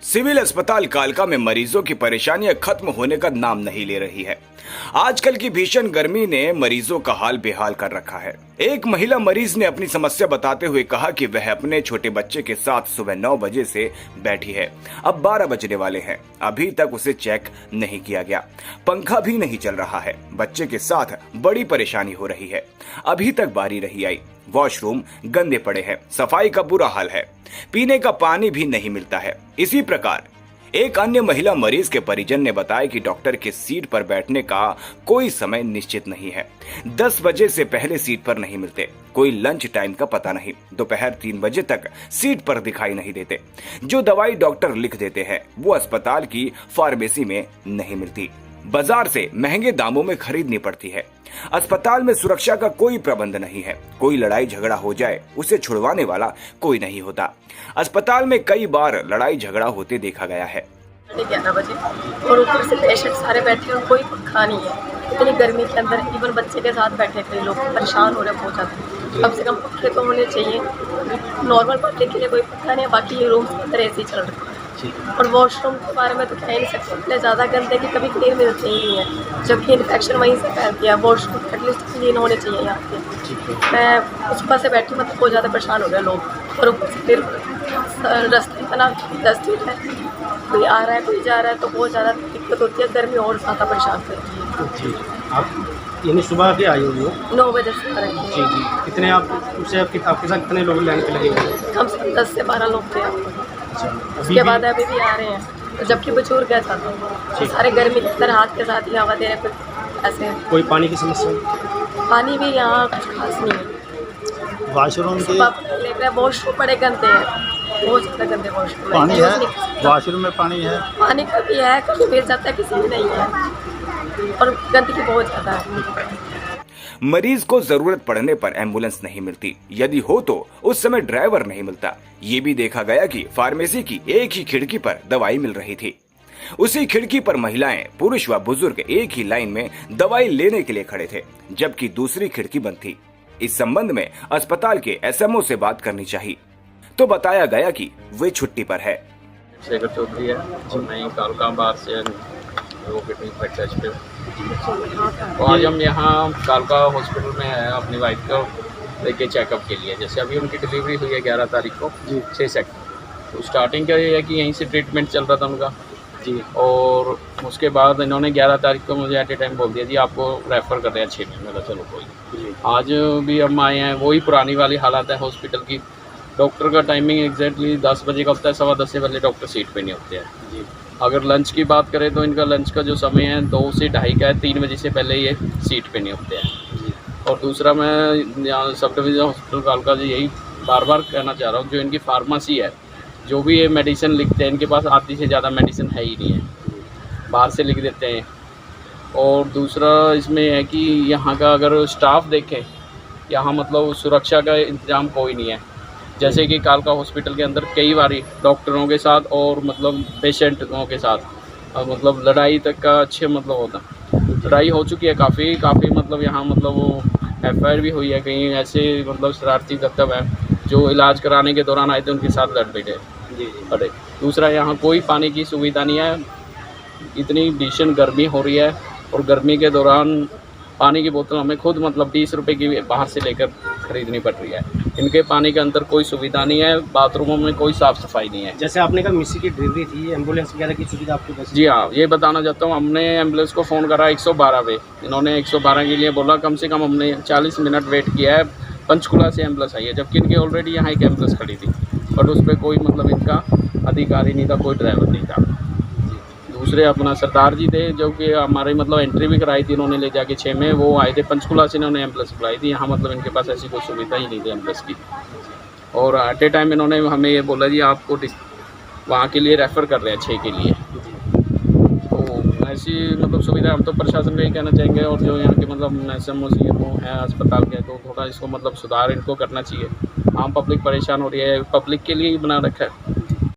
Civil अस्पताल कालका में मरीजों की परेशानियां खत्म होने का नाम नहीं ले रही है। आजकल की भीषण गर्मी ने मरीजों का हाल बेहाल कर रखा है। एक महिला मरीज ने अपनी समस्या बताते हुए कहा कि वह अपने छोटे बच्चे के साथ सुबह 9 बजे से बैठी है। अब 12 बजने वाले हैं, अभी तक उसे चेक नहीं किया गया। पंखा भी नहीं चल रहा है। बच्चे के साथ बड़ी परेशानी हो रही है। अभी तक बारी नहीं आई। वॉशरूम गंदे पड़े हैं, सफाई का बुरा हाल है, पीने का पानी भी नहीं मिलता है। इसी प्रकार एक अन्य महिला मरीज के परिजन ने बताया कि डॉक्टर के सीट पर बैठने का कोई समय निश्चित नहीं है। 10 बजे से पहले सीट पर नहीं मिलते। कोई लंच टाइम का पता नहीं। दोपहर 3 बजे तक सीट पर दिखाई नहीं देते। जो दवाई डॉक्टर लिख देते हैं वो अस्पताल की फार्मेसी में नहीं मिलती, बाजार से महंगे दामों में खरीदनी पड़ती है। अस्पताल में सुरक्षा का कोई प्रबंध नहीं है। कोई लड़ाई झगड़ा हो जाए उसे छुड़वाने वाला कोई नहीं होता। अस्पताल में कई बार लड़ाई झगड़ा होते देखा गया है। 11 बजे और ऊपर से पेशेंट सारे बैठे हैं, कोई पंखा नहीं है। इतनी गर्मी के अंदर इवन बच्चे के साथ बैठे थे लोग, परेशान हो रहे बहुत ज़्यादा। कम से कम पंखे तो होने चाहिए। नॉर्मल पब्लिक के लिए कोई पंखा नहीं है, बाकी ये रूम्स के अंदर एसी चल रहा है। और वॉशरूम के बारे में तो कह ही नहीं सकते, इतने ज़्यादा गंदे कि कभी क्लीन मिलते ही नहीं है, जबकि इन्फेक्शन वहीं से फैलती है। वॉशरूम एटलीस्ट क्लीन होने चाहिए यहाँ पे। मैं सुबह से बैठी मतलब बहुत ज़्यादा परेशान हो गए लोग। और ऊपर से फिर रास्ते इतना डस्टिंग है, कोई आ रहा है कोई जा रहा है, तो बहुत ज़्यादा दिक्कत होती है। गर्मी और ज़्यादा परेशान करती है। जी, आप यानी सुबह के आई हुई हो? 9 बजे से आ रही जी जी। कितने आप उससे आपके साथ कितने लोग लाइन पे लगे हुए हैं? कम से कम 10 से 12 लोग थे। अच्छा, उसके बाद अभी भी आ रहे हैं, तो जबकि बुजुर्ग है तो सारे गर्मी के अंदर हाथ के साथ ही हवा दे रहे हैं। कुछ ऐसे कोई पानी की समस्या? पानी भी यहाँ कुछ खास नहीं है। वॉशरूम के लेक रहे वॉशरूम बड़े गंदे हैं, बहुत ज़्यादा गंदे वॉशरूम। पानी है? वॉशरूम में पानी है? पानी कभी है, कभी मिल जाता है, किसी में नहीं है। और गंदगी बहुत ज़्यादा है। मरीज को जरूरत पड़ने पर एम्बुलेंस नहीं मिलती, यदि हो तो उस समय ड्राइवर नहीं मिलता। ये भी देखा गया कि फार्मेसी की एक ही खिड़की पर दवाई मिल रही थी। उसी खिड़की पर महिलाएं, पुरुष व बुजुर्ग एक ही लाइन में दवाई लेने के लिए खड़े थे, जबकि दूसरी खिड़की बंद थी। इस संबंध में अस्पताल के एसएमओ से बात करनी चाहिए, तो बताया गया कि वे छुट्टी पर है। शेखर चौधरी है और मैं कालका बार से पे। तो आज हम यहाँ कालका हॉस्पिटल में हैं अपनी वाइफ को लेके चेकअप के लिए। जैसे अभी उनकी डिलीवरी हुई है 11 तारीख को 6 सेकंड। तो स्टार्टिंग का ये है कि यहीं से ट्रीटमेंट चल रहा था उनका जी। और उसके बाद इन्होंने 11 तारीख को मुझे एट ए टाइम बोल दिया जी आपको रेफ़र कर रहे हैं 6 में। मैं चलो कोई। आज भी हम आए हैं, वही पुरानी वाली हालत है हॉस्पिटल की। डॉक्टर का टाइमिंग एग्जैक्टली 10 बजे का होता है, 10:15 से पहले डॉक्टर सीट पे नहीं होते हैं जी। अगर लंच की बात करें तो इनका लंच का जो समय है 2 से 2:30 का है, 3 बजे से पहले ये सीट पे नहीं होते हैं जी। और दूसरा मैं यहाँ सब डिवीज़न हॉस्पिटल कालका जी यही बार बार कहना चाह रहा हूँ, जो इनकी फार्मेसी है, जो भी ये मेडिसिन लिखते हैं, इनके पास आधी से ज़्यादा मेडिसिन है ही नहीं है, बाहर से लिख देते हैं। और दूसरा इसमें है कि यहाँ का अगर स्टाफ देखें, यहाँ मतलब सुरक्षा का इंतज़ाम कोई नहीं है। जैसे कि कालका हॉस्पिटल के अंदर कई बार डॉक्टरों के साथ और मतलब पेशेंटों के साथ मतलब लड़ाई तक का अच्छे मतलब होता, लड़ाई हो चुकी है काफ़ी मतलब यहाँ मतलब वो FIR भी हुई है। कहीं ऐसे मतलब शरारती तत्व है जो इलाज कराने के दौरान आए थे, उनके साथ लड़ बैठे अरे। दूसरा यहाँ कोई पानी की सुविधा नहीं है। इतनी भीषण गर्मी हो रही है और गर्मी के दौरान पानी की बोतल हमें खुद मतलब 20 रुपये की बाहर से लेकर खरीदनी पड़ रही है। इनके पानी के अंदर कोई सुविधा नहीं है, बाथरूमों में कोई साफ़ सफाई नहीं है। जैसे आपने कहा मिसी की डिलीवरी थी, एम्बुलेंस वगैरह की सुविधा आपके पास? जी हाँ, ये बताना चाहता हूँ, हमने एम्बुलेंस को फ़ोन करा 112 पे। इन्होंने 112 के लिए बोला, कम से कम हमने 40 मिनट वेट किया है। पंचकुला से एम्बुलेंस आई है, जबकि इनकी ऑलरेडी यहाँ एक एम्बुलेंस खड़ी थी, बट उस पर कोई मतलब इनका अधिकारी नहीं था, कोई ड्राइवर नहीं था। दूसरे अपना सरदार जी थे जो कि हमारी मतलब एंट्री भी कराई थी, इन्होंने ले जाके 6 में, वो आए थे पंचकुला से, इन्होंने एम्बुलेंस बुलाई थी। यहाँ मतलब इनके पास ऐसी कोई सुविधा ही नहीं थी एम्बुलेंस की। और एट ए टाइम इन्होंने हमें ये बोला जी आपको वहाँ के लिए रेफ़र कर रहे हैं 6 के लिए। तो ऐसी मतलब सुविधा हम तो प्रशासन को ही कहना चाहेंगे, और जो यहाँ के मतलब SMO हैं अस्पताल के, तो थोड़ा इसको मतलब सुधार इनको करना चाहिए। आम पब्लिक परेशान हो रही है, पब्लिक के लिए ही बना रखा है।